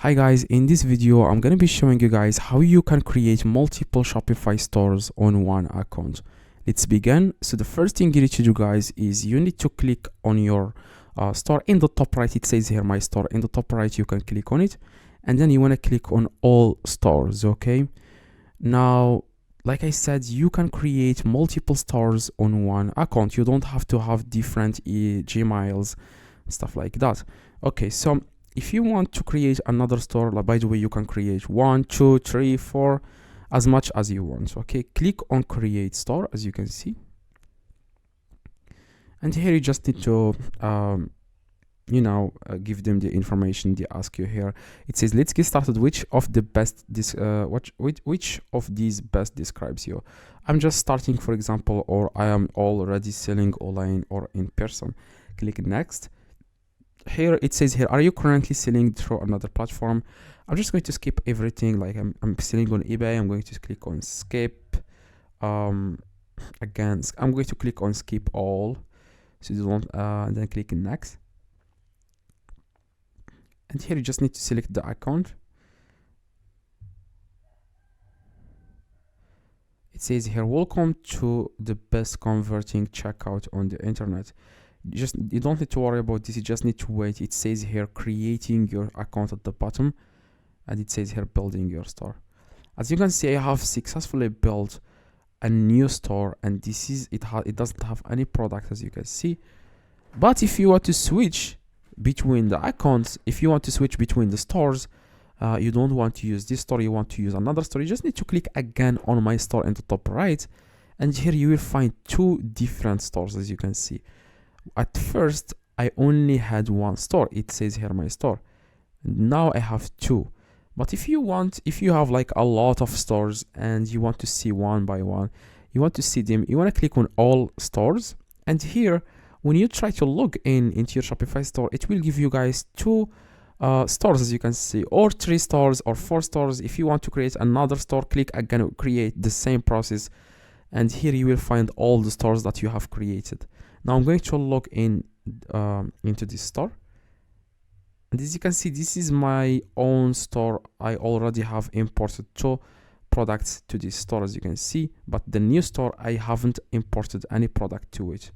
Hi guys, in this video I'm going to be showing you guys how you can create multiple Shopify stores on one account. Let's begin. So the first thing you need to do guys is you need to click on your store. In the top right it says here my store. In the top right you can click on it and then you want to click on all stores. Okay, now like I said, you can create multiple stores on one account. You don't have to have different Gmails, stuff like that. Okay, so if you want to create another store, like, by the way, you can create 1, 2, 3, 4, as much as you want. Okay, click on create store, as you can see, and here you just need to give them the information they ask you here. It says let's get started. Which of the best which of these best describes you? I'm just starting, for example, or I am already selling online or in person. Click next. Here it says here, are you currently selling through another platform? I'm just going to skip everything. Like I'm selling on eBay. I'm going to click on skip. Again, I'm going to click on skip all, so you don't and then click next. And here you just need to select the account. It says here, welcome to the best converting checkout on the internet. You don't need to worry about this, you just need to wait. It says here creating your account at the bottom, and it says here building your store. As you can see, I have successfully built a new store, and this is it doesn't have any product, as you can see. But if you want to switch between the accounts, if you want to switch between the stores, you don't want to use this store, you want to use another store, you just need to click again on my store in the top right, and here you will find two different stores. As you can see, at first I only had one store. It says here my store. Now I have two. But if you have like a lot of stores and you want to see one by one, you want to see them, you want to click on all stores, and here when you try to log into your Shopify store, it will give you guys two stores, as you can see, or 3 stores or 4 stores. If you want to create another store, click again, create the same process, and here you will find all the stores that you have created. Now I'm going to log in into this store, and as you can see, this is my own store. I already have imported 2 products to this store, as you can see, but the new store I haven't imported any product to it.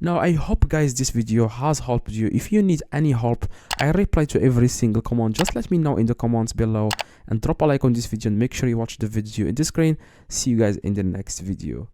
Now I hope guys this video has helped you. If you need any help, I reply to every single comment. Just let me know in the comments below and drop a like on this video, and make sure you watch the video in the screen. See you guys in the next video.